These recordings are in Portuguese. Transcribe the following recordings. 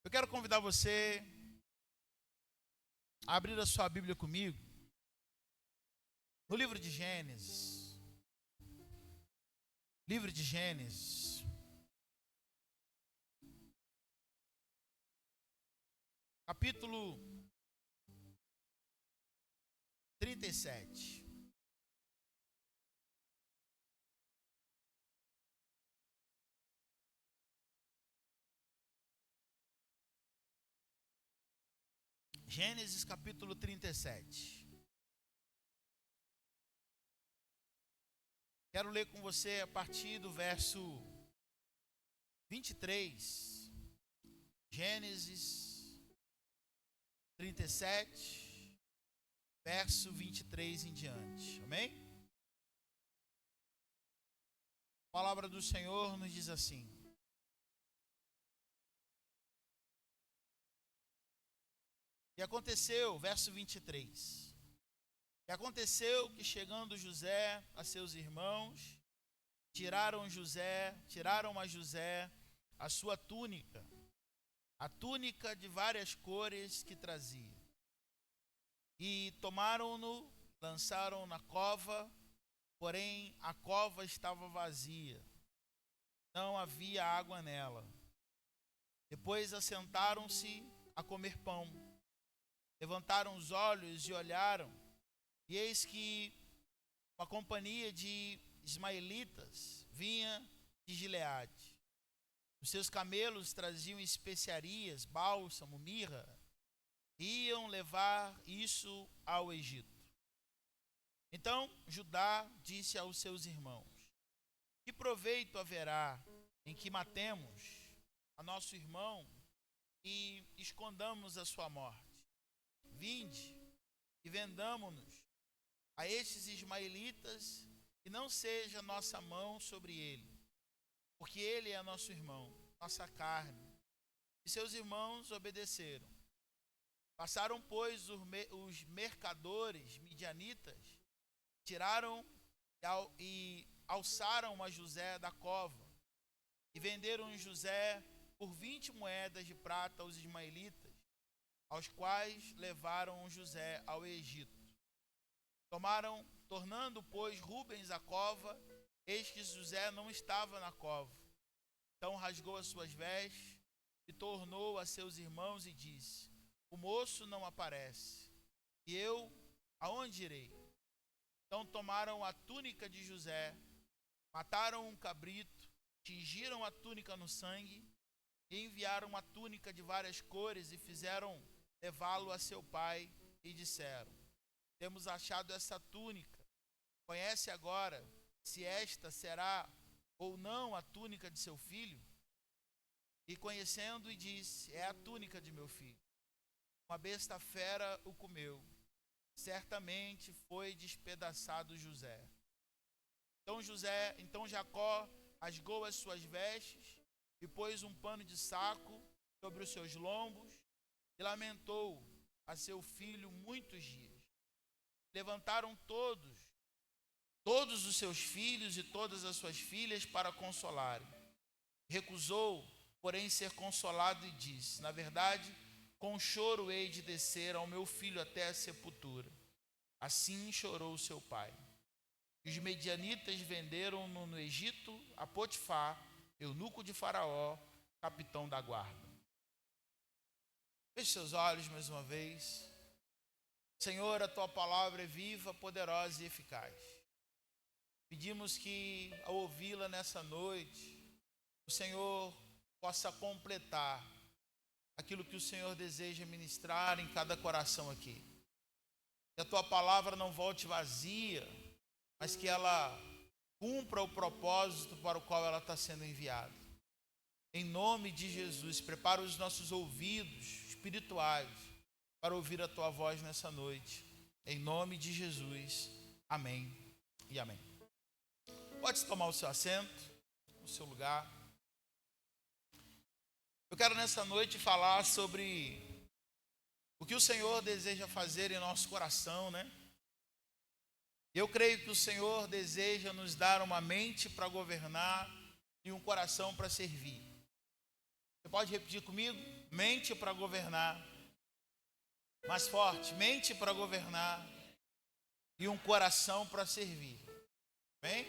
Eu quero convidar você a abrir a sua Bíblia comigo no livro de Gênesis. Livro de Gênesis. Capítulo 37. Gênesis capítulo 37. Quero ler com você a partir do verso 23. Gênesis 37, verso 23 em diante. Amém? A palavra do Senhor nos diz assim: E aconteceu, verso 23. E aconteceu que, chegando José a seus irmãos, tiraram a José a sua túnica, a túnica de várias cores que trazia. E tomaram-no, lançaram na cova, porém a cova estava vazia, não havia água nela. Depois assentaram-se a comer pão. Levantaram os olhos e olharam, e eis que uma companhia de ismaelitas vinha de Gileade. Os seus camelos traziam especiarias, bálsamo, mirra, e iam levar isso ao Egito. Então Judá disse aos seus irmãos: Que proveito haverá em que matemos a nosso irmão e escondamos a sua morte? Vinde e vendamo-nos a estes ismaelitas, e não seja nossa mão sobre ele, porque ele é nosso irmão, nossa carne. E seus irmãos obedeceram. Passaram, pois, os mercadores midianitas, tiraram e alçaram a José da cova, e venderam José por 20 moedas de prata aos ismaelitas, aos quais levaram José ao Egito. Tornando, pois, Rubens à cova, eis que José não estava na cova. Então rasgou as suas vestes e tornou a seus irmãos e disse: O moço não aparece, e eu aonde irei? Então tomaram a túnica de José, mataram um cabrito, tingiram a túnica no sangue, e enviaram uma túnica de várias cores e fizeram levá-lo a seu pai, e disseram: Temos achado essa túnica. Conhece agora se esta será ou não a túnica de seu filho? E conhecendo, e disse: É a túnica de meu filho. Uma besta fera o comeu. Certamente foi despedaçado José. Então Jacó rasgou as suas vestes e pôs um pano de saco sobre os seus lombos e lamentou a seu filho muitos dias. Levantaram todos os seus filhos e todas as suas filhas para consolarem. Recusou, porém, ser consolado e disse: Na verdade, com choro hei de descer ao meu filho até a sepultura. Assim chorou seu pai. E os medianitas venderam-no no Egito a Potifar, eunuco de Faraó, capitão da guarda. Feche seus olhos mais uma vez. Senhor, a tua palavra é viva, poderosa e eficaz. Pedimos que, ao ouvi-la nessa noite, o Senhor possa completar aquilo que o Senhor deseja ministrar em cada coração aqui. Que a tua palavra não volte vazia, mas que ela cumpra o propósito para o qual ela está sendo enviada. Em nome de Jesus, prepara os nossos ouvidos espirituais para ouvir a tua voz nessa noite. Em nome de Jesus. Amém e amém. Pode tomar o seu assento, o seu lugar. Eu quero nessa noite falar sobre o que o Senhor deseja fazer em nosso coração, né? Eu creio que o Senhor deseja nos dar uma mente para governar e um coração para servir. Você pode repetir comigo? Mente para governar. Mais forte, mente para governar e um coração para servir. Amém?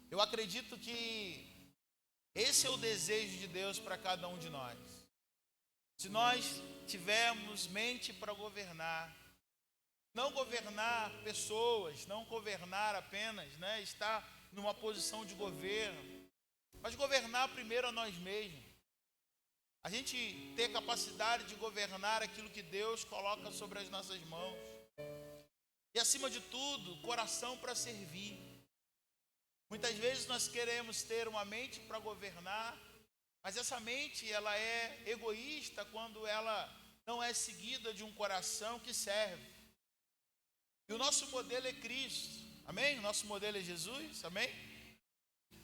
Eu acredito que esse é o desejo de Deus para cada um de nós. Se nós tivermos mente para governar, não governar pessoas, não governar apenas, estar numa posição de governo, mas governar primeiro a nós mesmos. A gente ter capacidade de governar aquilo que Deus coloca sobre as nossas mãos. E acima de tudo, coração para servir. Muitas vezes nós queremos ter uma mente para governar, mas essa mente ela é egoísta quando ela não é seguida de um coração que serve. E o nosso modelo é Cristo, amém? O nosso modelo é Jesus, amém?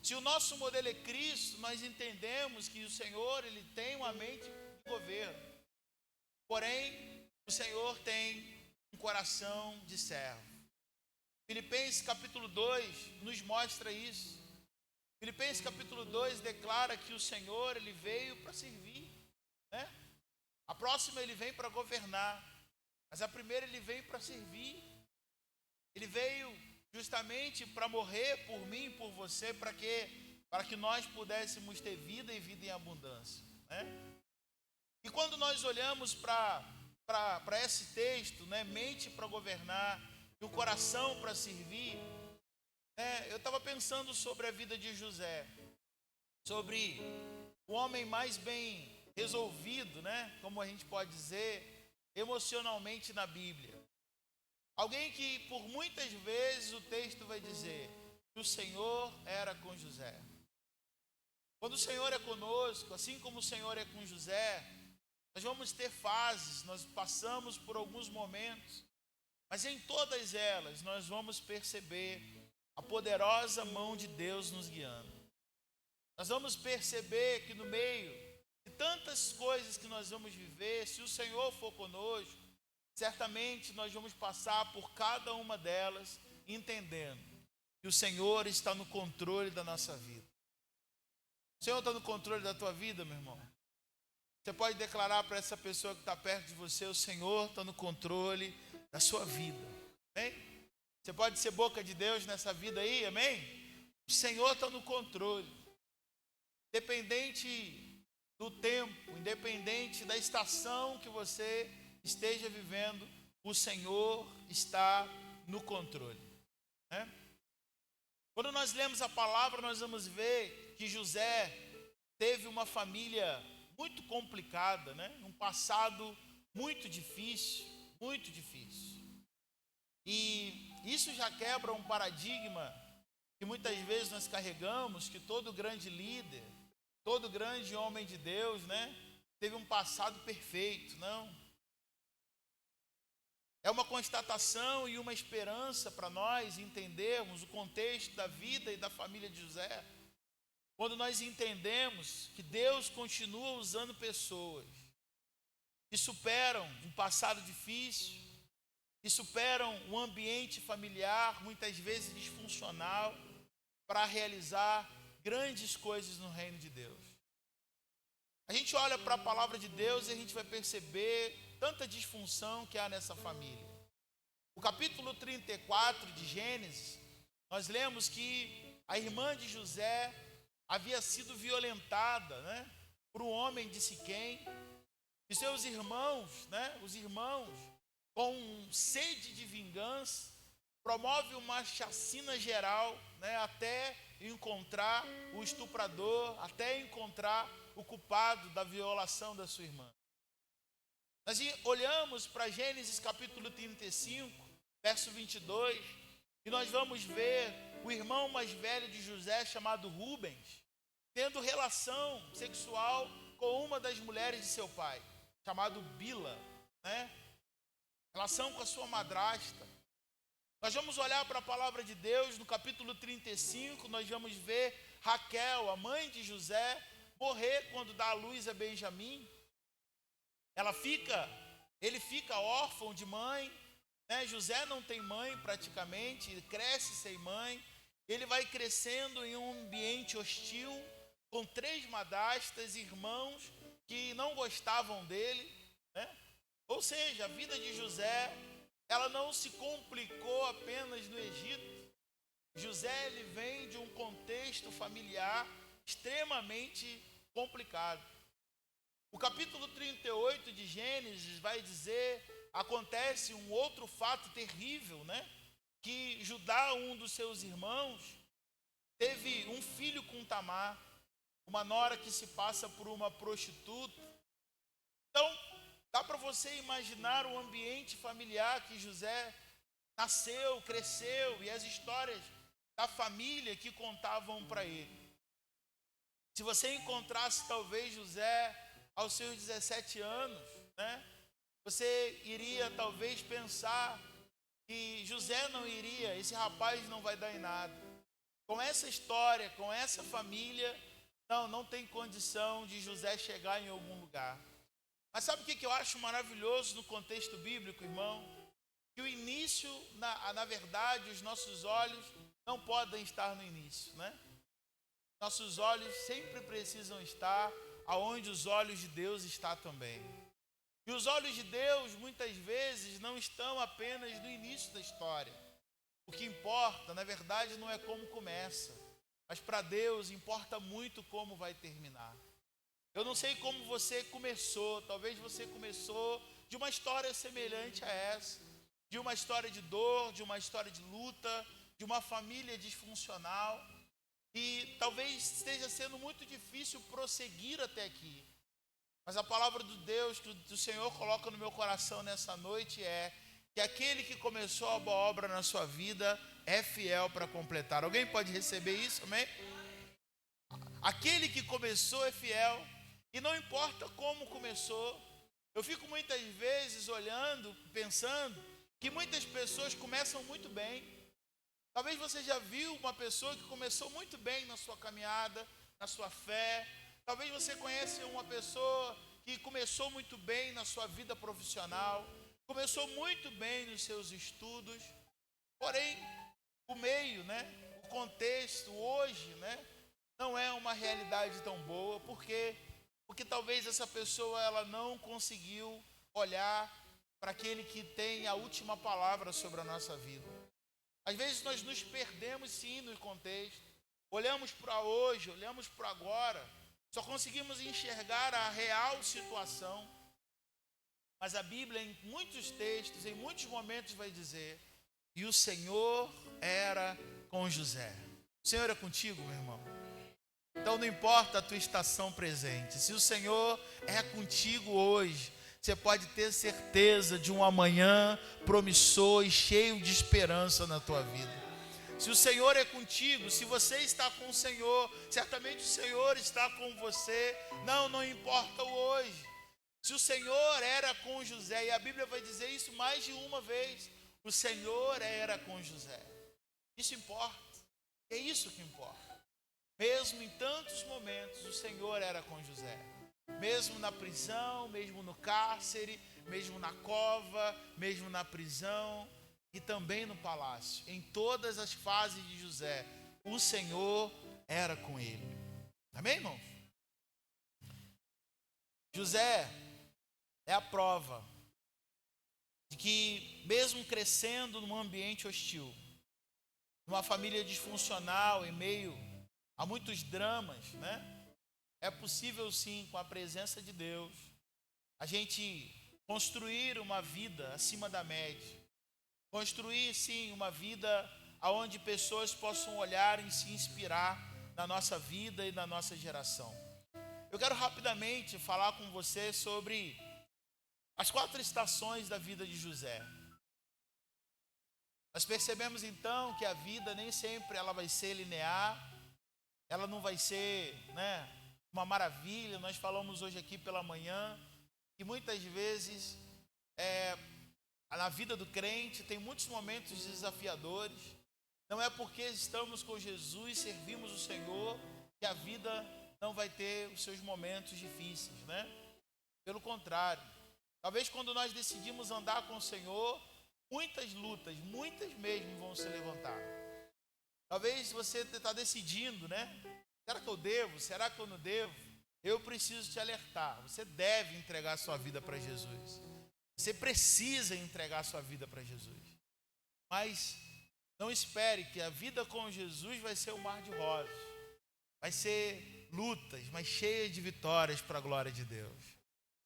Se o nosso modelo é Cristo, nós entendemos que o Senhor ele tem uma mente de governo. Porém, o Senhor tem um coração de servo. Filipenses capítulo 2 nos mostra isso. Filipenses capítulo 2 declara que o Senhor ele veio para servir, A próxima ele vem para governar, mas a primeira ele veio para servir. Ele veio justamente para morrer por mim e por você, para que nós pudéssemos ter vida e vida em abundância, E quando nós olhamos para esse texto, mente para governar e o coração para servir, eu estava pensando sobre a vida de José, sobre o homem mais bem resolvido, como a gente pode dizer, emocionalmente na Bíblia. Alguém que por muitas vezes o texto vai dizer que o Senhor era com José. Quando o Senhor é conosco, assim como o Senhor é com José, nós vamos ter fases, nós passamos por alguns momentos, mas em todas elas nós vamos perceber a poderosa mão de Deus nos guiando. Nós vamos perceber que no meio de tantas coisas que nós vamos viver, se o Senhor for conosco, certamente nós vamos passar por cada uma delas, entendendo que o Senhor está no controle da nossa vida. O Senhor está no controle da tua vida, meu irmão? Você pode declarar para essa pessoa que está perto de você: o Senhor está no controle da sua vida. Amém? Você pode ser boca de Deus nessa vida aí, amém? O Senhor está no controle. Independente do tempo, independente da estação que você esteja vivendo, o Senhor está no controle. Quando nós lemos a palavra, nós vamos ver que José teve uma família muito complicada, um passado muito difícil, muito difícil. E isso já quebra um paradigma que muitas vezes nós carregamos, que todo grande líder, todo grande homem de Deus, teve um passado perfeito. Não. É uma constatação e uma esperança para nós entendermos o contexto da vida e da família de José. Quando nós entendemos que Deus continua usando pessoas que superam um passado difícil, que superam um ambiente familiar, muitas vezes disfuncional, para realizar grandes coisas no reino de Deus. A gente olha para a palavra de Deus e a gente vai perceber tanta disfunção que há nessa família. O capítulo 34 de Gênesis, nós lemos que a irmã de José havia sido violentada, por um homem de Siquém, e seus irmãos, os irmãos, com sede de vingança, promove uma chacina geral, até encontrar o estuprador, até encontrar o culpado da violação da sua irmã. Nós olhamos para Gênesis capítulo 35, verso 22, e nós vamos ver o irmão mais velho de José, chamado Rubens, tendo relação sexual com uma das mulheres de seu pai, chamado Bila, relação com a sua madrasta. Nós vamos olhar para a palavra de Deus, no capítulo 35, nós vamos ver Raquel, a mãe de José, morrer quando dá à luz a Benjamim. Ele fica órfão de mãe, José não tem mãe praticamente, ele cresce sem mãe, ele vai crescendo em um ambiente hostil, com 3 madrastas, irmãos que não gostavam dele, né? Ou seja, a vida de José, ela não se complicou apenas no Egito. José, ele vem de um contexto familiar extremamente complicado. O capítulo 38 de Gênesis vai dizer, acontece um outro fato terrível, né? Que Judá, um dos seus irmãos, teve um filho com Tamar, uma nora que se passa por uma prostituta. Então, dá para você imaginar o ambiente familiar que José nasceu, cresceu e as histórias da família que contavam para ele. Se você encontrasse talvez José aos seus 17 anos, né, você iria talvez pensar que José não iria, esse rapaz não vai dar em nada. Com essa história, com essa família, não tem condição de José chegar em algum lugar. Mas sabe o que eu acho maravilhoso no contexto bíblico, irmão? Que o início, na verdade, os nossos olhos não podem estar no início, né? Nossos olhos sempre precisam estar aonde os olhos de Deus estão também. E os olhos de Deus, muitas vezes, não estão apenas no início da história. O que importa, na verdade, não é como começa, mas para Deus importa muito como vai terminar. Eu não sei como você começou, talvez você começou de uma história semelhante a essa, de uma história de dor, de uma história de luta, de uma família disfuncional, e talvez esteja sendo muito difícil prosseguir até aqui. Mas a palavra do Deus que o Senhor coloca no meu coração nessa noite é que aquele que começou a boa obra na sua vida é fiel para completar. Alguém pode receber isso, amém? Aquele que começou é fiel, e não importa como começou. Eu fico muitas vezes olhando, pensando que muitas pessoas começam muito bem. Talvez você já viu uma pessoa que começou muito bem na sua caminhada, na sua fé. Talvez você conheça uma pessoa que começou muito bem na sua vida profissional, começou muito bem nos seus estudos, porém o meio, né, o contexto hoje, né, não é uma realidade tão boa. Por quê? Porque talvez essa pessoa ela não conseguiu olhar para aquele que tem a última palavra sobre a nossa vida. Às vezes nós nos perdemos sim no contexto, olhamos para hoje, olhamos para agora, só conseguimos enxergar a real situação. Mas a Bíblia, em muitos textos, em muitos momentos, vai dizer: e o Senhor era com José. O Senhor é contigo, meu irmão? Então não importa a tua estação presente, se o Senhor é contigo hoje, você pode ter certeza de um amanhã promissor e cheio de esperança na tua vida. Se o Senhor é contigo, se você está com o Senhor, certamente o Senhor está com você. Não importa o hoje. Se o Senhor era com José, e a Bíblia vai dizer isso mais de uma vez, o Senhor era com José. Isso importa, é isso que importa. Mesmo em tantos momentos, o Senhor era com José. Mesmo na prisão, mesmo no cárcere, mesmo na cova, mesmo na prisão e também no palácio. Em todas as fases de José, o Senhor era com ele. Amém, irmãos? José é a prova de que, mesmo crescendo num ambiente hostil, numa família disfuncional, em meio a muitos dramas, né? É possível sim, com a presença de Deus, a gente construir uma vida acima da média. Construir sim uma vida onde pessoas possam olhar e se inspirar na nossa vida e na nossa geração. Eu quero rapidamente falar com você sobre as 4 estações da vida de José. Nós percebemos então que a vida nem sempre ela vai ser linear, ela não vai ser, né, uma maravilha. Nós falamos hoje aqui pela manhã que muitas vezes na vida do crente tem muitos momentos desafiadores. Não é porque estamos com Jesus, servimos o Senhor, que a vida não vai ter os seus momentos difíceis, né? Pelo contrário, talvez quando nós decidimos andar com o Senhor, muitas lutas, muitas mesmo vão se levantar. Talvez você está decidindo, né? Será que eu devo? Será que eu não devo? Eu preciso te alertar. Você deve entregar a sua vida para Jesus. Você precisa entregar a sua vida para Jesus. Mas não espere que a vida com Jesus vai ser um mar de rosas. Vai ser lutas, mas cheias de vitórias para a glória de Deus.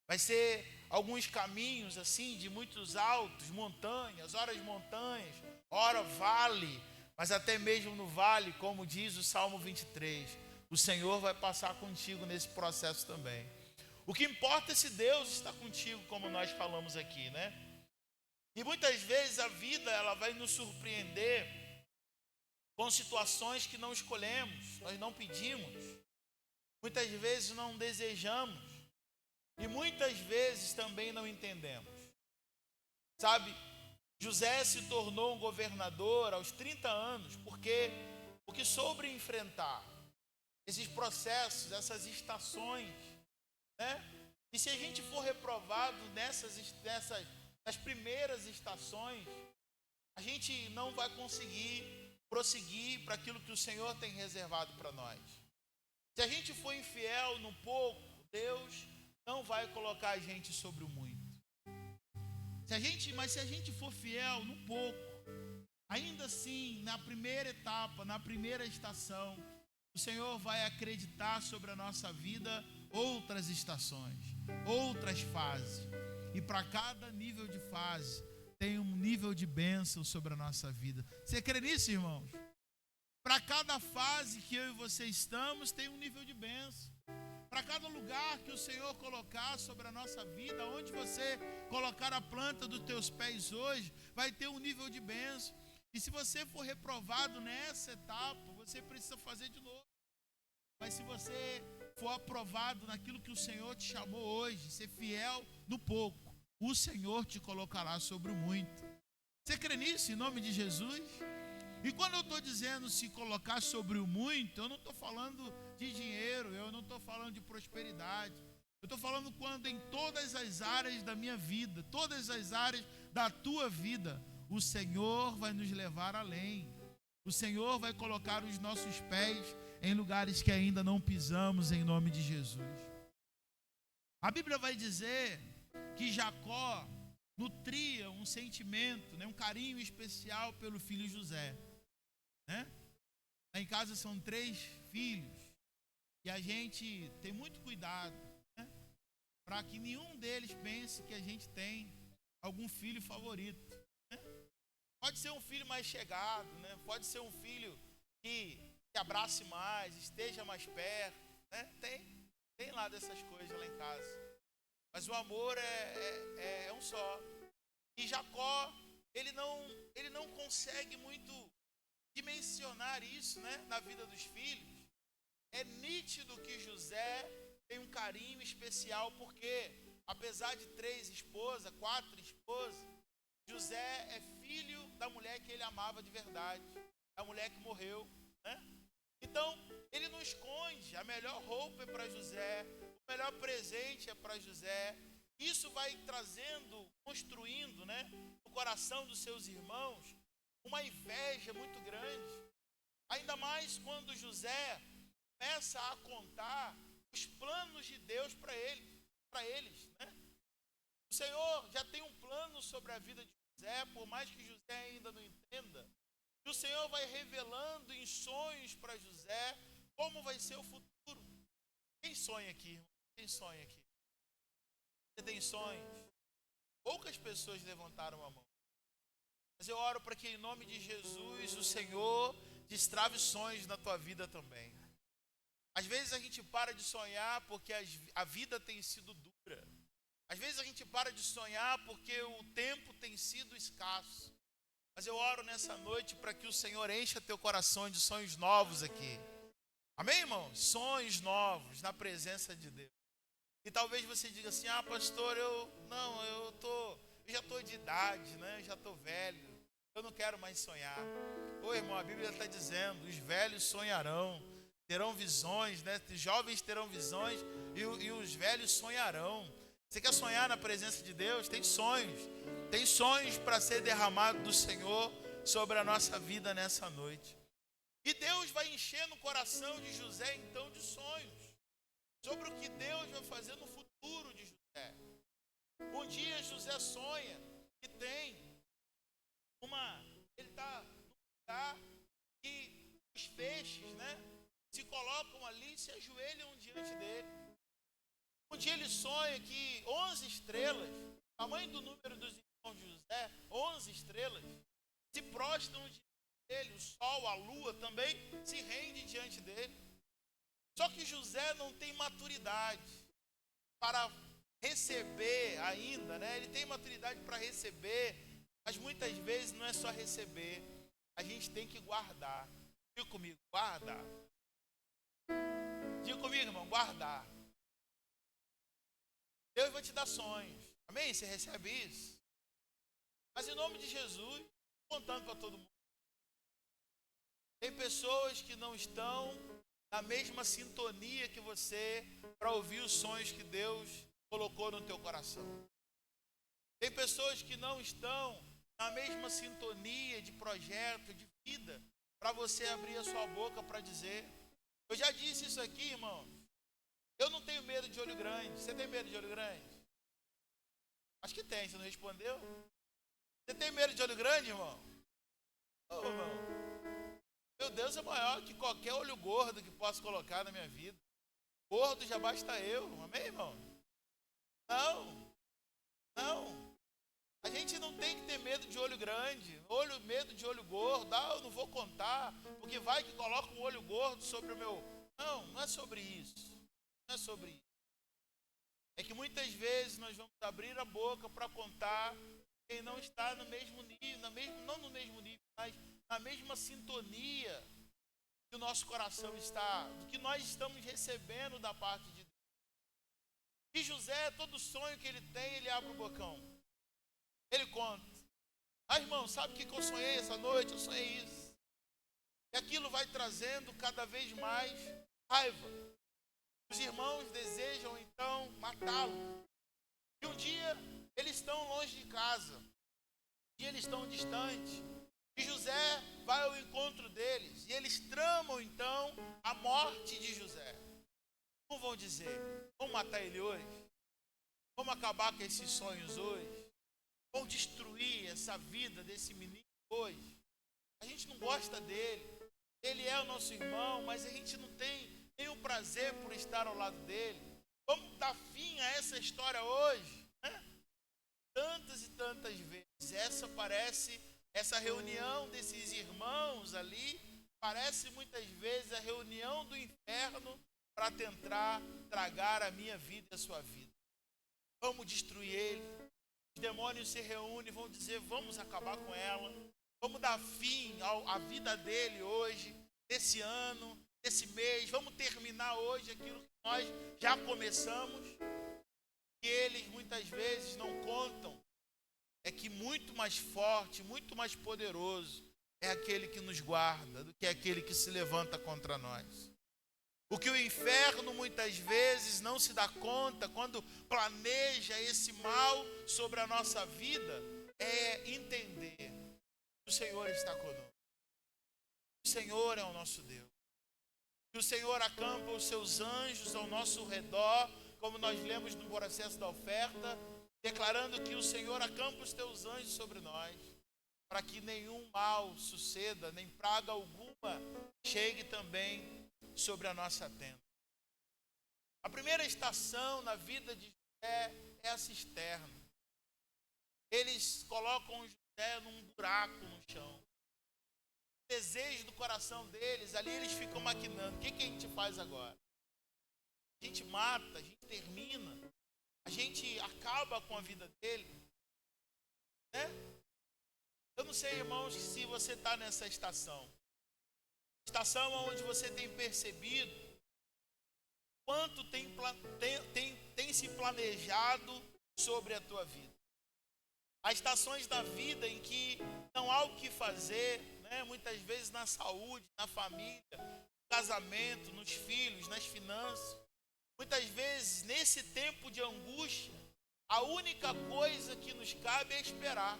Vai ser alguns caminhos assim de muitos altos, montanhas, horas montanhas, ora vale, mas até mesmo no vale, como diz o Salmo 23, o Senhor vai passar contigo nesse processo também. O que importa é se Deus está contigo, como nós falamos aqui, né? E muitas vezes a vida ela vai nos surpreender com situações que não escolhemos, nós não pedimos, muitas vezes não desejamos e muitas vezes também não entendemos. Sabe, José se tornou um governador aos 30 anos porque soube enfrentar esses processos, essas estações, né? E se a gente for reprovado nas primeiras estações, a gente não vai conseguir prosseguir para aquilo que o Senhor tem reservado para nós. Se a gente for infiel no pouco, Deus não vai colocar a gente sobre o muito. Mas se a gente for fiel no pouco, ainda assim, na primeira etapa, na primeira estação, o Senhor vai acreditar sobre a nossa vida outras estações, outras fases. E para cada nível de fase, tem um nível de bênção sobre a nossa vida. Você crê nisso, irmãos? Para cada fase que eu e você estamos, tem um nível de bênção. Para cada lugar que o Senhor colocar sobre a nossa vida, onde você colocar a planta dos teus pés hoje, vai ter um nível de bênção. E se você for reprovado nessa etapa, você precisa fazer de novo. Mas se você for aprovado naquilo que o Senhor te chamou hoje, ser fiel no pouco, o Senhor te colocará sobre o muito. Você crê nisso em nome de Jesus? E quando eu estou dizendo se colocar sobre o muito, eu não estou falando de dinheiro, eu não estou falando de prosperidade. Eu estou falando quando em todas as áreas da minha vida, todas as áreas da tua vida, o Senhor vai nos levar além. O Senhor vai colocar os nossos pés em lugares que ainda não pisamos em nome de Jesus. A Bíblia vai dizer que Jacó nutria um sentimento, né, um carinho especial pelo filho José, né? Lá em casa são 3 filhos e a gente tem muito cuidado, né, para que nenhum deles pense que a gente tem algum filho favorito, né? Pode ser um filho mais chegado, né? Pode ser um filho que abrace mais, esteja mais perto, né? Tem lá dessas coisas lá em casa. Mas o amor é um só. E Jacó, ele não consegue muito dimensionar isso, né, na vida dos filhos. É nítido que José tem um carinho especial, porque apesar de 3 esposas, 4 esposas, José é filho da mulher que ele amava de verdade, a mulher que morreu, né? Então, ele não esconde, a melhor roupa é para José, o melhor presente é para José. Isso vai trazendo, construindo, né, no coração dos seus irmãos, uma inveja muito grande. Ainda mais quando José começa a contar os planos de Deus para eles, né? O Senhor já tem um plano sobre a vida de José, por mais que José ainda não entenda. E o Senhor vai revelando em sonhos para José como vai ser o futuro. Quem sonha aqui, irmão? Quem sonha aqui? Você tem sonhos? Poucas pessoas levantaram a mão. Mas eu oro para que em nome de Jesus o Senhor destrave sonhos na tua vida também. Às vezes a gente para de sonhar porque a vida tem sido dura. Às vezes a gente para de sonhar porque o tempo tem sido escasso. Mas eu oro nessa noite para que o Senhor encha teu coração de sonhos novos aqui. Amém, irmão? Sonhos novos na presença de Deus. E talvez você diga assim: ah, pastor, eu já estou de idade, né? Eu já estou velho, eu não quero mais sonhar. Ô, irmão, a Bíblia está dizendo: os velhos sonharão, terão visões, né? Os jovens terão visões e os velhos sonharão. Você quer sonhar na presença de Deus? Tem sonhos para ser derramado do Senhor sobre a nossa vida nessa noite. E Deus vai encher no coração de José, então, de sonhos sobre o que Deus vai fazer no futuro de José. Um dia José sonha que tem ele está num lugar que os peixes, se colocam ali e se ajoelham diante dele. Um dia ele sonha que 11 estrelas, tamanho do número dos irmãos de José, 11 estrelas, se prostram diante dele. O sol, a lua também se rende diante dele. Só que José não tem maturidade para receber ainda, Ele tem maturidade para receber, mas muitas vezes não é só receber, a gente tem que guardar. Diga comigo, guardar. Diga comigo, irmão, guardar. Deus vai te dar sonhos, amém? Você recebe isso? Mas em nome de Jesus, contando para todo mundo. Tem pessoas que não estão na mesma sintonia que você para ouvir os sonhos que Deus colocou no teu coração. Tem pessoas que não estão na mesma sintonia de projeto, de vida, para você abrir a sua boca para dizer. Eu já disse isso aqui, irmão. Eu não tenho medo de olho grande. Você tem medo de olho grande? Acho que tem, você não respondeu? Você tem medo de olho grande, irmão? Ô, irmão, meu Deus é maior que qualquer olho gordo que possa colocar na minha vida. Gordo já basta eu, amém, irmão? Não. A gente não tem que ter medo de olho grande, medo de olho gordo. Eu não vou contar, porque vai que coloca um olho gordo sobre o meu... Não é sobre isso. Não é sobre isso. É que muitas vezes nós vamos abrir a boca para contar quem não está no mesmo nível, não no mesmo nível, mas na mesma sintonia que o nosso coração está, do que nós estamos recebendo da parte de Deus. E José, todo sonho que ele tem, ele abre o bocão. Ele conta. Irmão, sabe o que eu sonhei essa noite? Eu sonhei isso. E aquilo vai trazendo cada vez mais raiva. Os irmãos desejam então matá-lo. E um dia eles estão longe de casa. Um dia eles estão distantes. E José vai ao encontro deles. E eles tramam então a morte de José. Como vão dizer? Vamos matar ele hoje? Vamos acabar com esses sonhos hoje? Vamos destruir essa vida desse menino hoje? A gente não gosta dele. Ele é o nosso irmão, mas a gente não tem nenhum prazer por estar ao lado dele. Vamos dar fim a essa história hoje, Tantas e tantas vezes. Essa reunião desses irmãos ali, parece muitas vezes a reunião do inferno para tentar tragar a minha vida e a sua vida. Vamos destruir ele. Os demônios se reúnem e vão dizer, vamos acabar com ela. Vamos dar fim à vida dele hoje, desse ano, desse mês. Vamos terminar hoje aquilo que nós já começamos. E eles muitas vezes não contam. É que muito mais forte, muito mais poderoso é aquele que nos guarda do que aquele que se levanta contra nós. O que o inferno muitas vezes não se dá conta quando planeja esse mal sobre a nossa vida é entender que o Senhor está conosco. O Senhor é o nosso Deus. Que o Senhor acampa os seus anjos ao nosso redor, como nós lemos no processo da oferta, declarando que o Senhor acampa os teus anjos sobre nós, para que nenhum mal suceda, nem praga alguma chegue também sobre a nossa tenda. A primeira estação na vida de José é a cisterna. Eles colocam José num buraco no chão. O desejo do coração deles, ali eles ficam maquinando. O que a gente faz agora? A gente mata, a gente termina, a gente acaba com a vida dele, Eu não sei, irmãos, se você está nessa estação onde você tem percebido quanto tem se planejado sobre a tua vida. Há estações da vida em que não há o que fazer, muitas vezes na saúde, na família, no casamento, nos filhos, nas finanças. Muitas vezes, nesse tempo de angústia, a única coisa que nos cabe é esperar.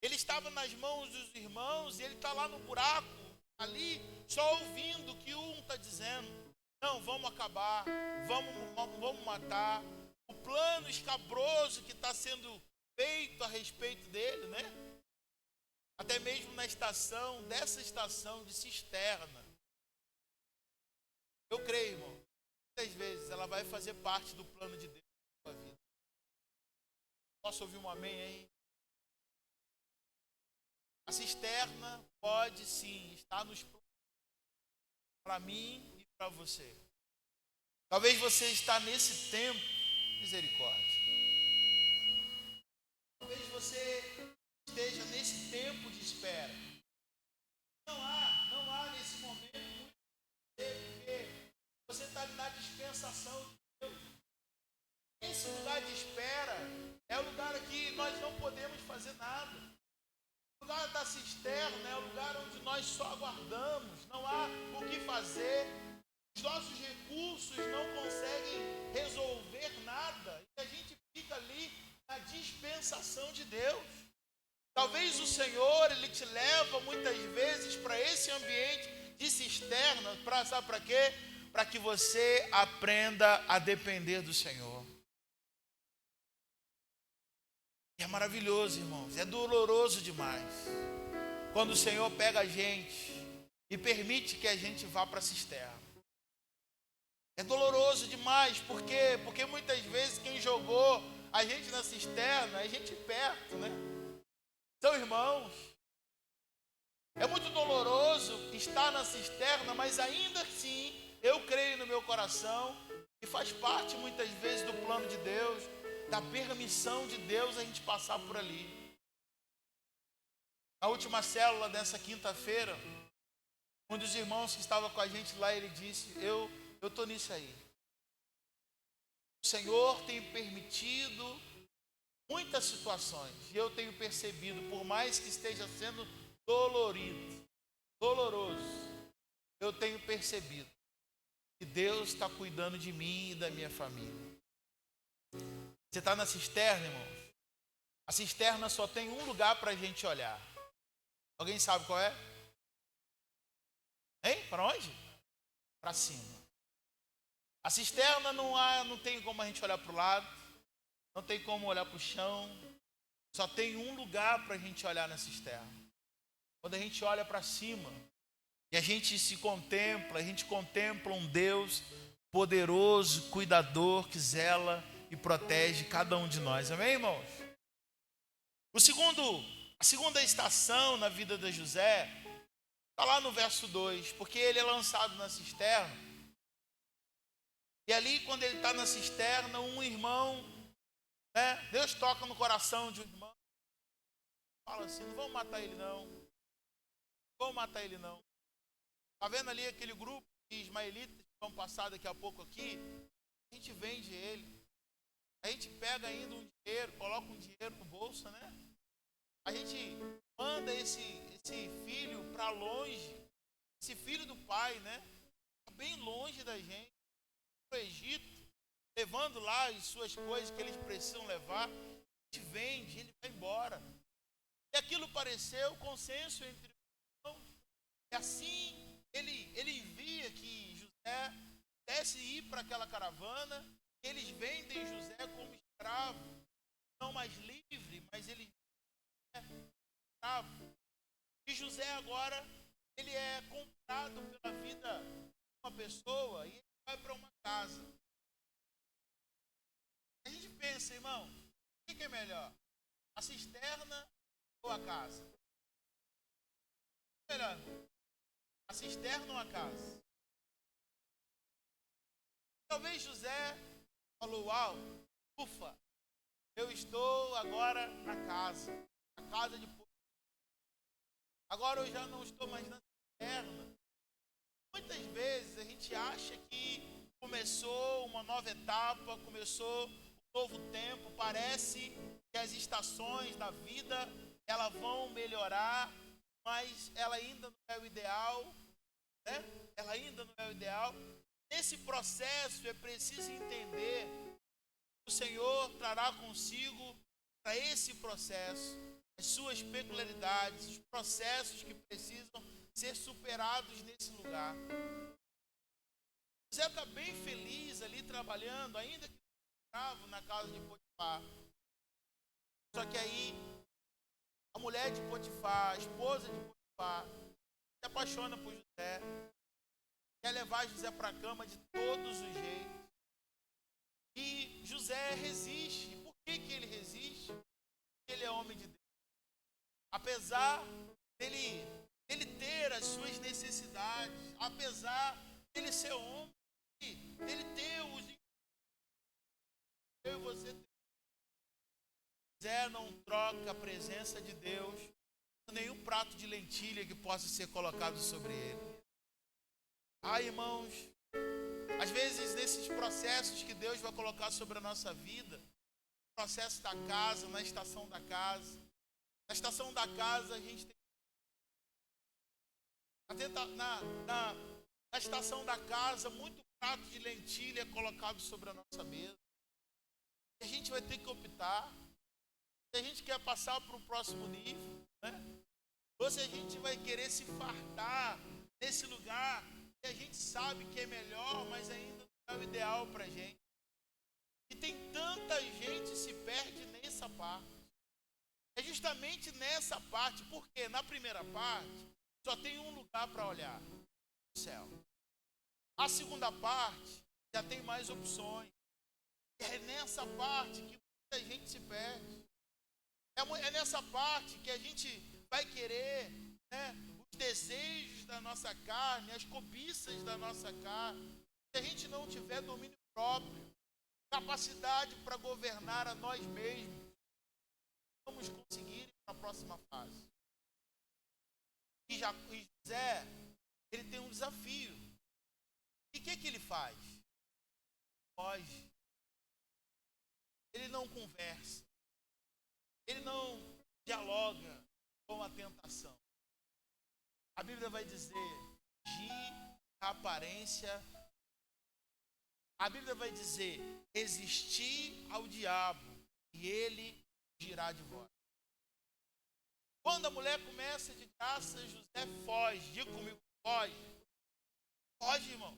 Ele estava nas mãos dos irmãos e ele está lá no buraco, ali só ouvindo o que um está dizendo. Não, vamos acabar, vamos matar. O plano escabroso que está sendo feito a respeito dele, né? Até mesmo dessa estação de cisterna. Eu creio, irmão, muitas vezes ela vai fazer parte do plano de Deus na sua vida. Posso ouvir um amém aí? A cisterna pode sim estar nos planos para mim e para você. Talvez você está nesse tempo, misericórdia. Talvez você esteja nesse tempo de espera. Não há nesse momento muito porque você está na dispensação de Deus. Esse lugar de espera é o lugar aqui nós não podemos fazer nada. O lugar da cisterna é o lugar onde nós só aguardamos. Não há o que fazer. Os nossos recursos não conseguem resolver nada. E a gente fica ali na dispensação de Deus. Talvez o Senhor, Ele te leva muitas vezes para esse ambiente de cisterna. Sabe para quê? Para que você aprenda a depender do Senhor. É maravilhoso, irmãos. É doloroso demais. Quando o Senhor pega a gente e permite que a gente vá para a cisterna. É doloroso demais, por quê? Porque muitas vezes quem jogou a gente na cisterna é gente perto, né? São irmãos. É muito doloroso estar na cisterna, mas ainda assim, eu creio no meu coração, e faz parte muitas vezes do plano de Deus, da permissão de Deus a gente passar por ali. Na última célula dessa quinta-feira, um dos irmãos que estava com a gente lá, ele disse, eu estou nisso aí. O Senhor tem permitido muitas situações, e eu tenho percebido, por mais que esteja sendo doloroso, eu tenho percebido que Deus está cuidando de mim e da minha família. Você está na cisterna, irmãos? A cisterna só tem um lugar para a gente olhar. Alguém sabe qual é? Hein? Para onde? Para cima. A cisterna não tem como a gente olhar para o lado, não tem como olhar para o chão, só tem um lugar para a gente olhar na cisterna. Quando a gente olha para cima e a gente contempla um Deus poderoso, cuidador, que zela e protege cada um de nós. Amém, irmãos? A segunda estação na vida de José está lá no verso 2, porque ele é lançado na cisterna. E ali, quando ele está na cisterna, um irmão, né, Deus toca no coração de um irmão, fala assim, não vamos matar ele não. Vamos matar ele não. Está vendo ali aquele grupo de ismaelitas que vão passar daqui a pouco aqui? A gente vende ele. A gente pega ainda um dinheiro, coloca um dinheiro no bolso, né? A gente manda esse filho para longe. Esse filho do pai, né? Bem longe da gente. Para o Egito, levando lá as suas coisas que eles precisam levar. A gente vende, ele vai embora. E aquilo pareceu consenso entre os irmãos. E assim ele envia que José pudesse ir para aquela caravana. Eles vendem José como escravo, não mais livre, mas ele é escravo. E José agora, ele é comprado pela vida de uma pessoa e ele vai para uma casa. A gente pensa, irmão, o que é melhor? A cisterna ou a casa? O que é melhor? A cisterna ou a casa? Talvez José falou, uau, ufa, eu estou agora na casa de povo. Agora eu já não estou mais na cisterna. Muitas vezes a gente acha que começou uma nova etapa, começou um novo tempo, parece que as estações da vida, elas vão melhorar, mas ela ainda não é o ideal, né? Ela ainda não é o ideal. Nesse processo é preciso entender que o Senhor trará consigo para esse processo as suas peculiaridades, os processos que precisam ser superados nesse lugar. José está bem feliz ali trabalhando, ainda que escravo na casa de Potifar. Só que aí, a mulher de Potifar, a esposa de Potifar, se apaixona por José, quer levar José para a cama de todos os jeitos. E José resiste. Por que ele resiste? Porque ele é homem de Deus. Apesar dele ter as suas necessidades, apesar dele ser homem, dele ter os... Eu e você... José não troca a presença de Deus por nenhum prato de lentilha que possa ser colocado sobre ele. Irmãos, às vezes nesses processos que Deus vai colocar sobre a nossa vida, no processo da casa, na estação da casa, a gente tem... Na estação da casa, muito prato de lentilha é colocado sobre a nossa mesa. E a gente vai ter que optar se a gente quer passar para o próximo nível, né? Ou se a gente vai querer se fartar nesse lugar que a gente sabe que é melhor, mas ainda não é o ideal para a gente. E tem tanta gente que se perde nessa parte. É justamente nessa parte, porque na primeira parte só tem um lugar para olhar, o céu. A segunda parte já tem mais opções. É nessa parte que muita gente se perde. É nessa parte que a gente vai querer, né, os desejos da nossa carne, as cobiças da nossa carne. Se a gente não tiver domínio próprio, capacidade para governar a nós mesmos, vamos conseguir ir para a próxima fase. E José, ele tem um desafio. E o que ele faz? Foge. Ele não conversa. Ele não dialoga com a tentação. A Bíblia vai dizer, a aparência. A Bíblia vai dizer, resistir ao diabo e ele fugirá de vós. Quando a mulher começa de graça, José foge. Diga comigo, foge. Foge, irmão.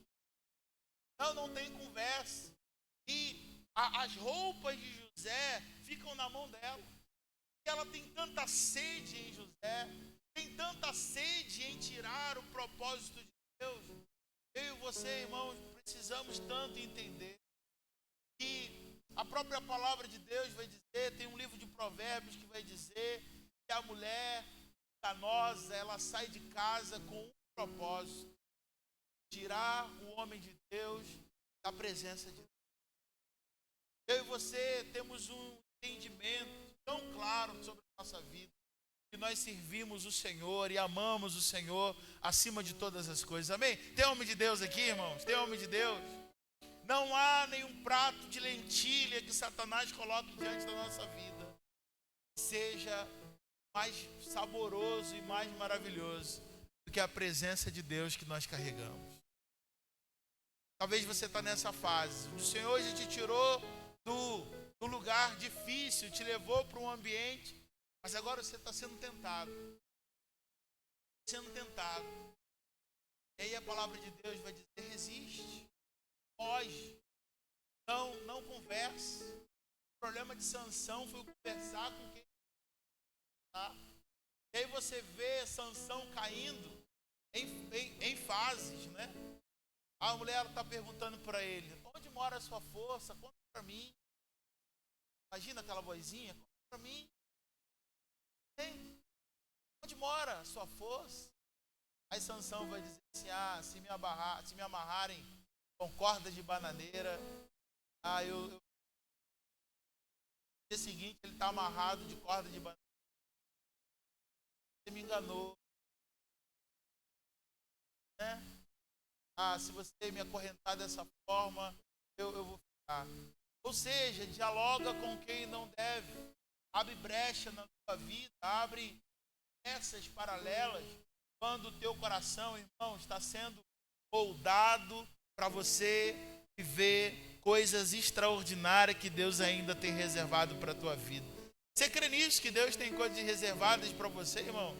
Não tem conversa. E as roupas de José ficam na mão dela. E ela tem tanta sede em José, tem tanta sede em tirar o propósito de Deus. Eu e você, irmãos, precisamos tanto entender que a própria palavra de Deus vai dizer, tem um livro de Provérbios que vai dizer que a mulher enganosa, ela sai de casa com um propósito: tirar o homem de Deus da presença de Deus. Eu e você temos um entendimento tão claro sobre a nossa vida, que nós servimos o Senhor e amamos o Senhor acima de todas as coisas. Amém? Tem homem de Deus aqui, irmãos? Tem homem de Deus? Não há nenhum prato de lentilha que Satanás coloque diante da nossa vida que seja mais saboroso e mais maravilhoso do que a presença de Deus que nós carregamos. Talvez você está nessa fase. O Senhor já te tirou do lugar difícil, te levou para um ambiente, mas agora você está sendo tentado. E aí a palavra de Deus vai dizer, resiste, foge, não converse. O problema de Sansão foi conversar com quem está. E aí você vê Sansão caindo em fases, né? A mulher está perguntando para ele, onde mora a sua força? Conta para mim. Imagina aquela vozinha, conta para mim. Hein? Onde mora a sua força? Aí Sansão vai dizer assim, se me amarrarem com cordas de bananeira, no dia seguinte ele está amarrado de corda de bananeira. Você me enganou. Né? Se você me acorrentar dessa forma, eu vou ficar. Ou seja, dialoga com quem não deve. Abre brecha na tua vida, abre peças paralelas. Quando o teu coração, irmão, está sendo moldado para você viver coisas extraordinárias que Deus ainda tem reservado para a tua vida. Você crê nisso, que Deus tem coisas reservadas para você, irmão?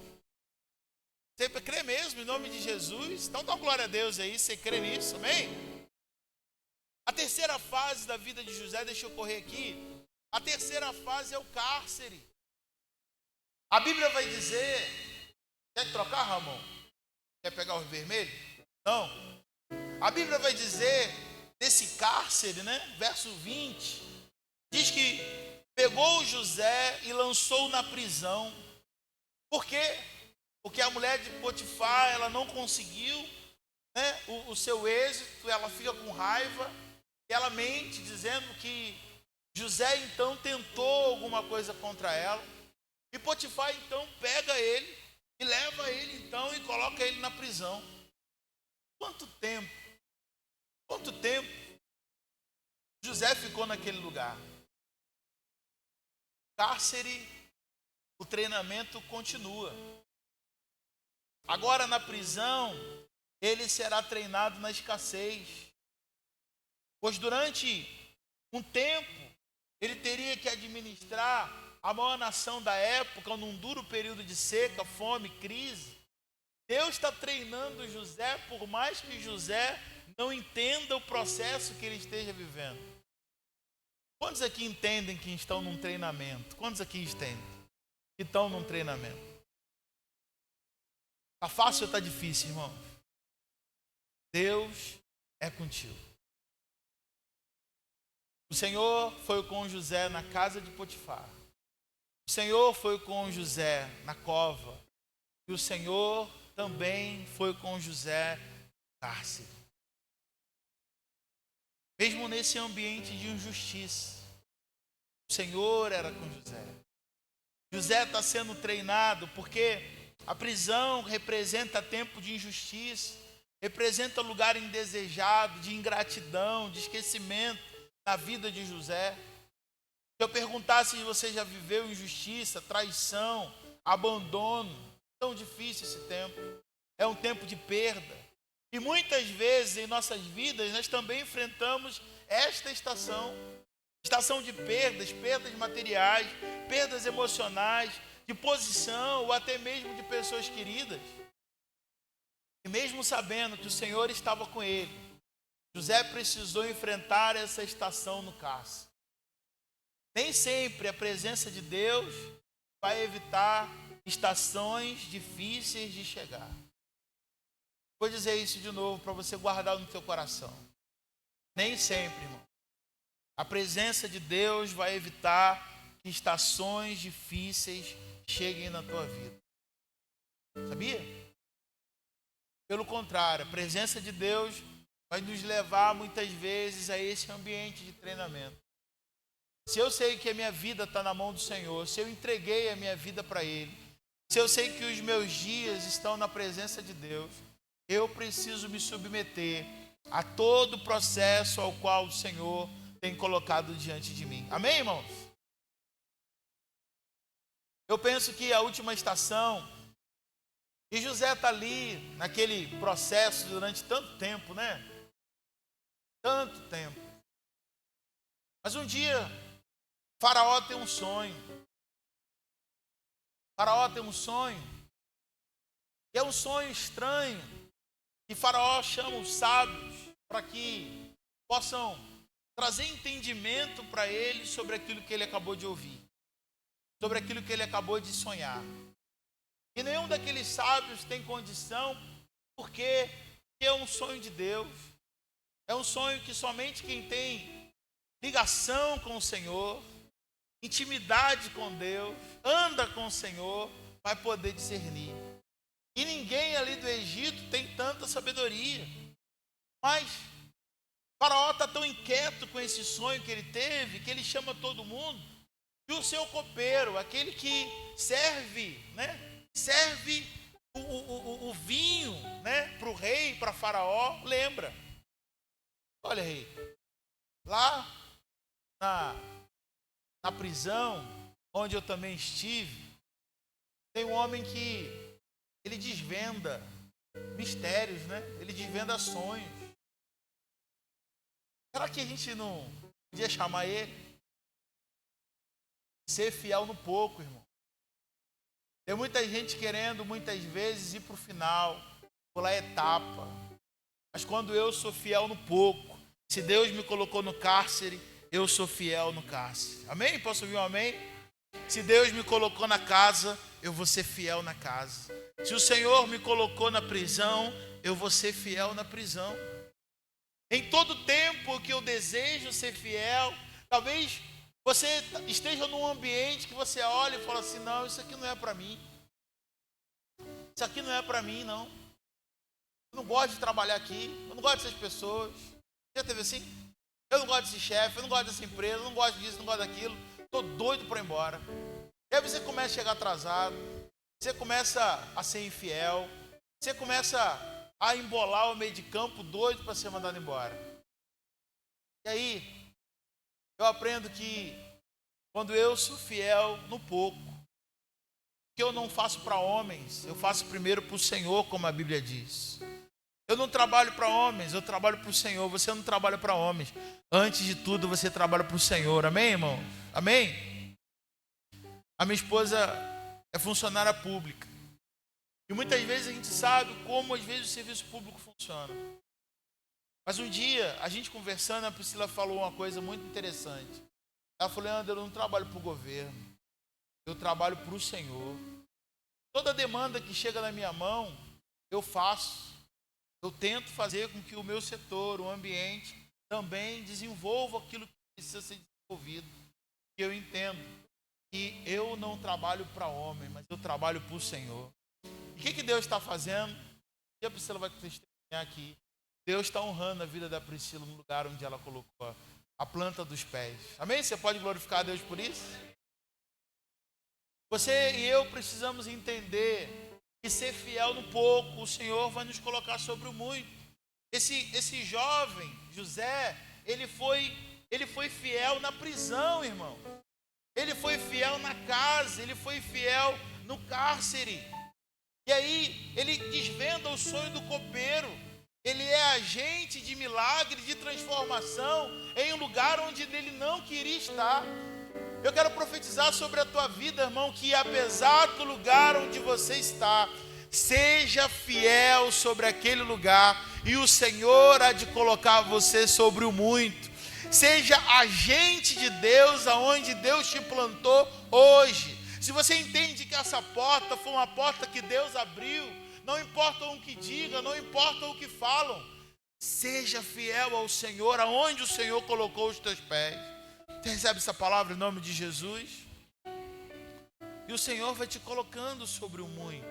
Você crê mesmo em nome de Jesus? Então dá uma glória a Deus aí, você crê nisso, amém? A terceira fase da vida de José, deixa eu correr aqui. A terceira fase é o cárcere. A Bíblia vai dizer... Quer trocar, Ramon? Quer pegar o vermelho? Não. A Bíblia vai dizer desse cárcere, né? Verso 20. Diz que pegou José e lançou na prisão. Por quê? Porque a mulher de Potifar, ela não conseguiu, né, o seu êxito, ela fica com raiva, e ela mente dizendo que José então tentou alguma coisa contra ela, e Potifar então pega ele e leva ele então e coloca ele na prisão. Quanto tempo José ficou naquele lugar? Cárcere, o treinamento continua. Agora na prisão, ele será treinado na escassez. Pois durante um tempo, ele teria que administrar a maior nação da época, num duro período de seca, fome, crise. Deus está treinando José, por mais que José não entenda o processo que ele esteja vivendo. Quantos aqui entendem que estão num treinamento? Quantos aqui entendem que estão num treinamento? Está fácil ou está difícil, irmão? Deus é contigo. O Senhor foi com José na casa de Potifar. O Senhor foi com José na cova. E o Senhor também foi com José no cárcere. Mesmo nesse ambiente de injustiça, o Senhor era com José. José está sendo treinado porque a prisão representa tempo de injustiça, representa lugar indesejado, de ingratidão, de esquecimento na vida de José. Se eu perguntasse se você já viveu injustiça, traição, abandono, tão difícil esse tempo. É um tempo de perda. E muitas vezes em nossas vidas nós também enfrentamos esta estação de perdas, perdas materiais, perdas emocionais, de posição ou até mesmo de pessoas queridas. E mesmo sabendo que o Senhor estava com ele, José precisou enfrentar essa estação no cárcere. Nem sempre a presença de Deus vai evitar estações difíceis de chegar. Vou dizer isso de novo para você guardar no teu coração. Nem sempre, irmão, a presença de Deus vai evitar que estações difíceis cheguem na tua vida. Sabia? Pelo contrário, a presença de Deus vai nos levar muitas vezes a esse ambiente de treinamento. Se eu sei que a minha vida está na mão do Senhor, se eu entreguei a minha vida para Ele, se eu sei que os meus dias estão na presença de Deus, eu preciso me submeter a todo o processo ao qual o Senhor tem colocado diante de mim. Amém, irmãos? Eu penso que a última estação, e José está ali naquele processo durante tanto tempo, né? Tanto tempo. Mas um dia, Faraó tem um sonho. Faraó tem um sonho. E é um sonho estranho. E Faraó chama os sábios para que possam trazer entendimento para ele sobre aquilo que ele acabou de ouvir. Sobre aquilo que ele acabou de sonhar. E nenhum daqueles sábios tem condição, porque é um sonho de Deus. É um sonho que somente quem tem ligação com o Senhor, intimidade com Deus, anda com o Senhor, vai poder discernir. E ninguém ali do Egito tem tanta sabedoria. Mas Faraó está tão inquieto com esse sonho que ele teve, que ele chama todo mundo. E o seu copeiro, aquele que serve, né? Serve o vinho, né? Para o rei, para Faraó, lembra. Olha, rei, lá na prisão, onde eu também estive, tem um homem que ele desvenda mistérios, né? Ele desvenda sonhos. Será que a gente não podia chamar ele? Ser fiel no pouco, irmão. Tem muita gente querendo, muitas vezes, ir para o final, pular etapa. Mas quando eu sou fiel no pouco, se Deus me colocou no cárcere, eu sou fiel no cárcere. Amém? Posso ouvir um amém? Se Deus me colocou na casa, eu vou ser fiel na casa. Se o Senhor me colocou na prisão, eu vou ser fiel na prisão. Em todo tempo que eu desejo ser fiel, talvez você esteja num ambiente que você olha e fala assim, não, isso aqui não é para mim. Isso aqui não é para mim, não. Eu não gosto de trabalhar aqui, eu não gosto dessas pessoas. Já teve assim? Eu não gosto desse chefe, eu não gosto dessa empresa, eu não gosto disso, não gosto daquilo. Estou doido para ir embora. E aí você começa a chegar atrasado, você começa a ser infiel, você começa a embolar o meio de campo doido para ser mandado embora. E aí, eu aprendo que quando eu sou fiel no pouco, que eu não faço para homens, eu faço primeiro para o Senhor, como a Bíblia diz. Eu não trabalho para homens, eu trabalho para o Senhor. Você não trabalha para homens. Antes de tudo, você trabalha para o Senhor. Amém, irmão? Amém? A minha esposa é funcionária pública. E muitas vezes a gente sabe como às vezes o serviço público funciona. Mas um dia, a gente conversando, a Priscila falou uma coisa muito interessante. Ela falou, Leandro, eu não trabalho para o governo. Eu trabalho para o Senhor. Toda demanda que chega na minha mão, eu faço. Eu tento fazer com que o meu setor, o ambiente, também desenvolva aquilo que precisa ser desenvolvido. E eu entendo que eu não trabalho para homem, mas eu trabalho para o Senhor. E o que Deus está fazendo? E a Priscila vai testemunhar aqui. Deus está honrando a vida da Priscila no lugar onde ela colocou a planta dos pés. Amém? Você pode glorificar a Deus por isso? Você e eu precisamos entender que ser fiel no pouco, o Senhor vai nos colocar sobre o muito. Esse jovem, José, ele foi fiel na prisão, irmão. Ele foi fiel na casa, ele foi fiel no cárcere. E aí, ele desvenda o sonho do copeiro. Ele é agente de milagre, de transformação em um lugar onde ele não queria estar. Eu quero profetizar sobre a tua vida, irmão, que apesar do lugar onde você está, seja fiel sobre aquele lugar e o Senhor há de colocar você sobre o muito. Seja agente de Deus aonde Deus te plantou hoje. Se você entende que essa porta foi uma porta que Deus abriu, não importa o que diga, não importa o que falam, seja fiel ao Senhor aonde o Senhor colocou os teus pés. Você recebe essa palavra em nome de Jesus? E o Senhor vai te colocando sobre o muito.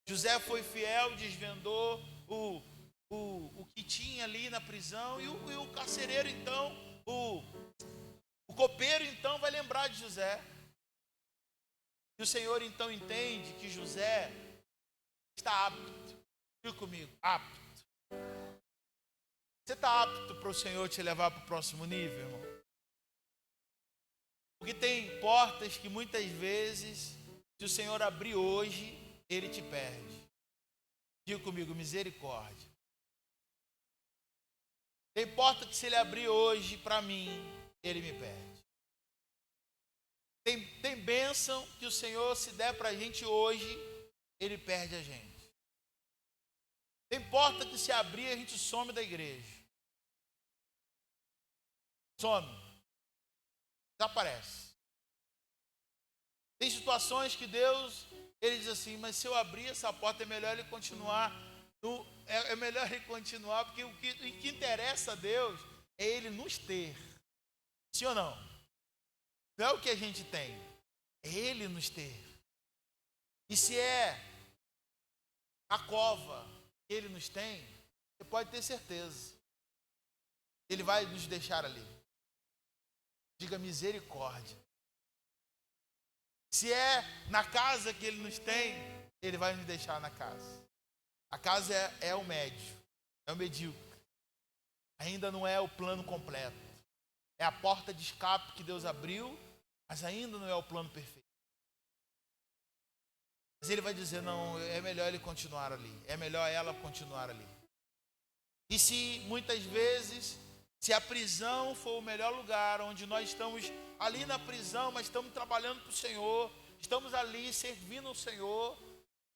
José foi fiel, desvendou o que tinha ali na prisão. E o carcereiro então, o copeiro então vai lembrar de José. E o Senhor então entende que José está apto. Fica comigo, apto. Você está apto para o Senhor te levar para o próximo nível, irmão? Porque tem portas que muitas vezes, se o Senhor abrir hoje, Ele te perde. Diga comigo, misericórdia. Tem porta que se Ele abrir hoje para mim, Ele me perde. Tem bênção que o Senhor, se der para a gente hoje, Ele perde a gente. Tem porta que se abrir, a gente some da igreja. Some. Desaparece. Tem situações que Deus, Ele diz assim, mas se eu abrir essa porta, é melhor Ele continuar. É melhor Ele continuar, porque o que interessa a Deus é Ele nos ter. Sim ou não? Não é o que a gente tem, é Ele nos ter. E se é a cova que Ele nos tem, você pode ter certeza. Ele vai nos deixar ali. Diga misericórdia. Se é na casa que Ele nos tem, Ele vai nos deixar na casa. A casa é o médio, é o medíocre. Ainda não é o plano completo. É a porta de escape que Deus abriu, mas ainda não é o plano perfeito. Mas Ele vai dizer, não, é melhor ele continuar ali. É melhor ela continuar ali. E se muitas vezes, se a prisão for o melhor lugar, onde nós estamos ali na prisão, mas estamos trabalhando para o Senhor, estamos ali servindo o Senhor,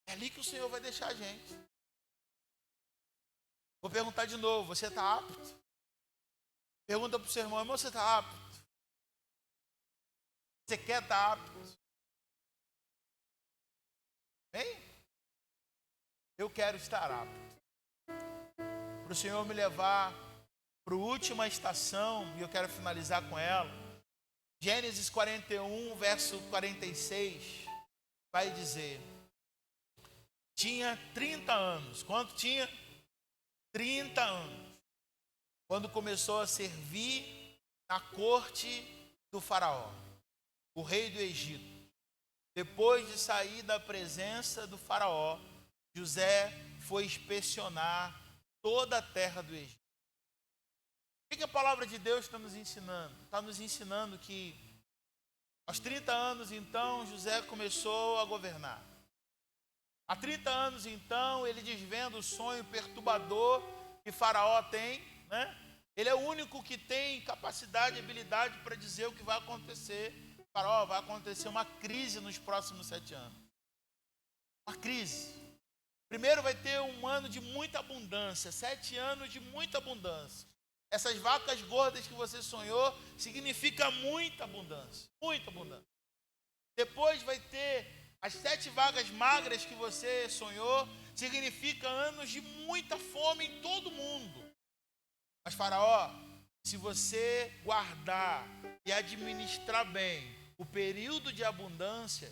é ali que o Senhor vai deixar a gente. Vou perguntar de novo, você está apto? Pergunta para o seu irmão, você está apto? Você quer estar apto? Hein? Eu quero estar apto. Para o Senhor me levar para a última estação, e eu quero finalizar com ela. Gênesis 41, verso 46, vai dizer: tinha 30 anos. Quanto tinha? 30 anos. Quando começou a servir na corte do faraó, o rei do Egito. Depois de sair da presença do faraó, José foi inspecionar toda a terra do Egito. O que a palavra de Deus está nos ensinando? Está nos ensinando que aos 30 anos, então, José começou a governar. Há 30 anos, então, ele desvenda o sonho perturbador que Faraó tem, né? Ele é o único que tem capacidade e habilidade para dizer o que vai acontecer. Faraó, vai acontecer uma crise nos próximos 7 anos. Uma crise. Primeiro vai ter um ano de muita abundância, 7 anos de muita abundância. Essas vacas gordas que você sonhou significa muita abundância, muita abundância. Depois vai ter as 7 vagas magras que você sonhou, significa anos de muita fome em todo mundo. Mas Faraó, se você guardar e administrar bem o período de abundância,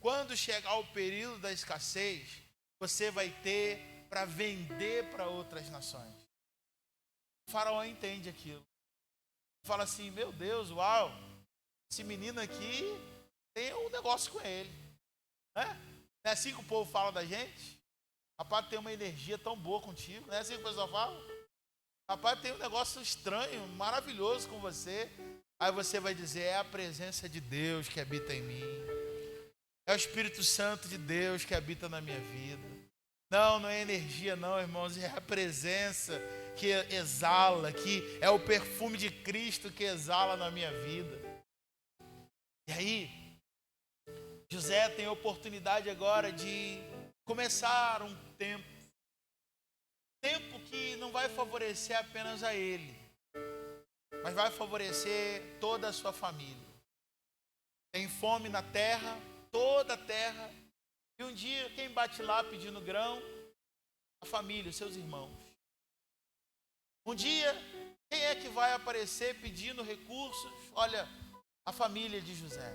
quando chegar o período da escassez, você vai ter para vender para outras nações. O Faraó entende aquilo. Fala assim, meu Deus, uau, esse menino aqui tem um negócio com ele. Né? Não é assim que o povo fala da gente? Rapaz, tem uma energia tão boa contigo. Não é assim que o pessoal fala? Rapaz, tem um negócio estranho, maravilhoso com você. Aí você vai dizer, é a presença de Deus que habita em mim. É o Espírito Santo de Deus que habita na minha vida. Não é energia não, irmãos, é a presença que exala, que é o perfume de Cristo que exala na minha vida. E aí, José tem a oportunidade agora de começar um tempo que não vai favorecer apenas a ele, mas vai favorecer toda a sua família. Tem fome na terra, toda a terra, e um dia quem bate lá pedindo grão? A família, os seus irmãos. Um dia, quem é que vai aparecer pedindo recursos? Olha, a família de José.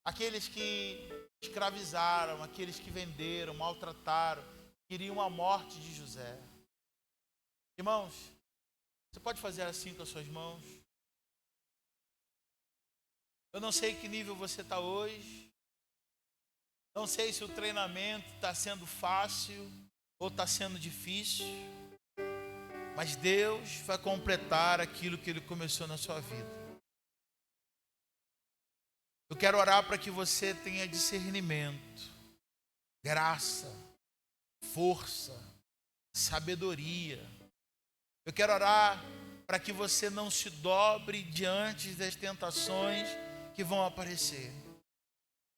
Aqueles que escravizaram, aqueles que venderam, maltrataram, queriam a morte de José. Irmãos, você pode fazer assim com as suas mãos? Eu não sei que nível você está hoje. Não sei se o treinamento está sendo fácil ou está sendo difícil. Mas Deus vai completar aquilo que Ele começou na sua vida. Eu quero orar para que você tenha discernimento, graça, força, sabedoria. Eu quero orar para que você não se dobre diante das tentações que vão aparecer.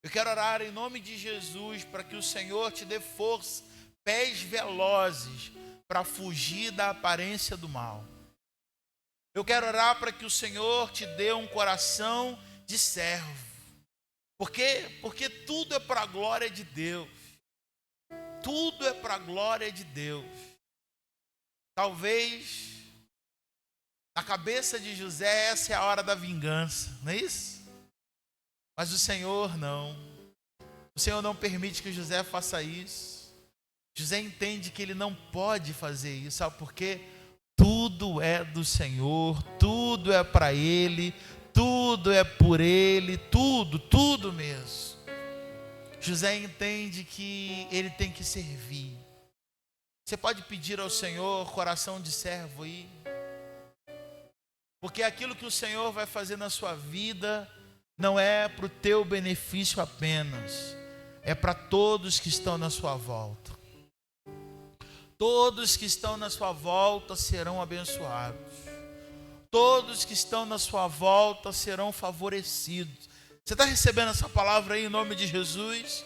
Eu quero orar em nome de Jesus para que o Senhor te dê força, pés velozes para fugir da aparência do mal. Eu quero orar para que o Senhor te dê um coração de servo. Porque tudo é para a glória de Deus. Tudo é para a glória de Deus. Talvez na cabeça de José essa é a hora da vingança, não é isso? Mas o Senhor não. O Senhor não permite que José faça isso. José entende que ele não pode fazer isso. Sabe por quê? Tudo é do Senhor, tudo é para Ele, tudo é por Ele, tudo mesmo. José entende que ele tem que servir. Você pode pedir ao Senhor coração de servo aí? Porque aquilo que o Senhor vai fazer na sua vida não é para o teu benefício apenas, é para todos que estão na sua volta. Todos que estão na sua volta serão abençoados. Todos que estão na sua volta serão favorecidos. Você está recebendo essa palavra aí em nome de Jesus?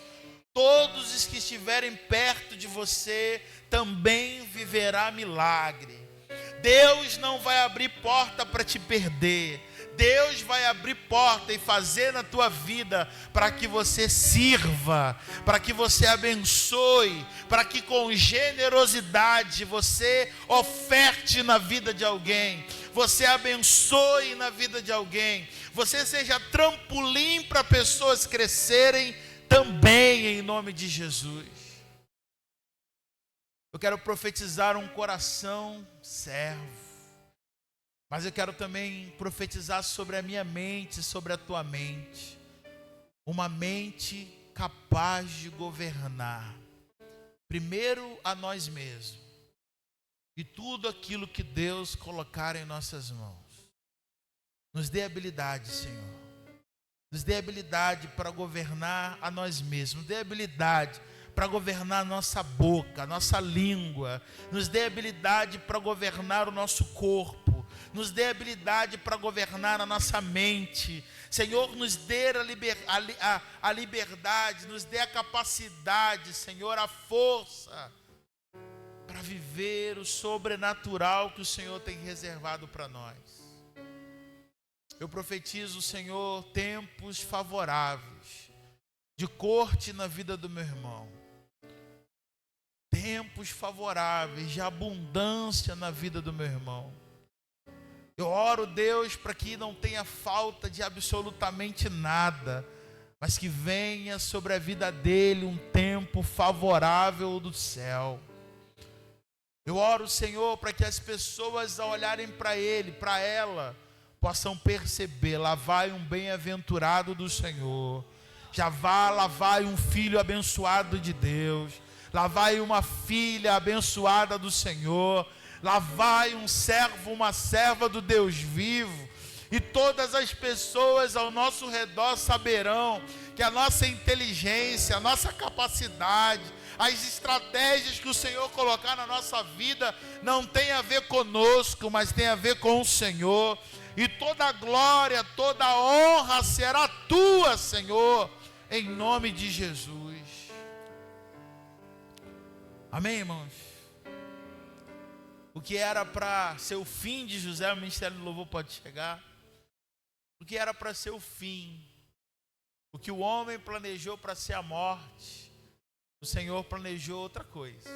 Todos os que estiverem perto de você também viverá milagre. Deus não vai abrir porta para te perder. Deus vai abrir porta e fazer na tua vida para que você sirva, para que você abençoe, para que com generosidade você oferte na vida de alguém, você abençoe na vida de alguém, você seja trampolim para pessoas crescerem também em nome de Jesus. Eu quero profetizar um coração servo. Mas eu quero também profetizar sobre a minha mente, sobre a tua mente. Uma mente capaz de governar. Primeiro a nós mesmos. E tudo aquilo que Deus colocar em nossas mãos. Nos dê habilidade, Senhor. Nos dê habilidade para governar a nós mesmos. Nos dê habilidade para governar a nossa boca, a nossa língua. Nos dê habilidade para governar o nosso corpo. Nos dê habilidade para governar a nossa mente. Senhor, nos dê a liberdade, nos dê a capacidade, Senhor, a força para viver o sobrenatural que o Senhor tem reservado para nós. Eu profetizo, Senhor, tempos favoráveis de corte na vida do meu irmão. Tempos favoráveis de abundância na vida do meu irmão. Eu oro, Deus, para que não tenha falta de absolutamente nada, mas que venha sobre a vida dele um tempo favorável do céu. Eu oro, Senhor, para que as pessoas, ao olharem para ele, para ela, possam perceber: lá vai um bem-aventurado do Senhor, lá vai um filho abençoado de Deus, lá vai uma filha abençoada do Senhor, lá vai um servo, uma serva do Deus vivo. E todas as pessoas ao nosso redor saberão que a nossa inteligência, a nossa capacidade, as estratégias que o Senhor colocar na nossa vida não tem a ver conosco, mas tem a ver com o Senhor. E toda a glória, toda a honra será tua, Senhor, em nome de Jesus. Amém, irmãos? O que era para ser o fim de José, o Ministério do Louvor pode chegar. O que era para ser o fim, o que o homem planejou para ser a morte, o Senhor planejou outra coisa.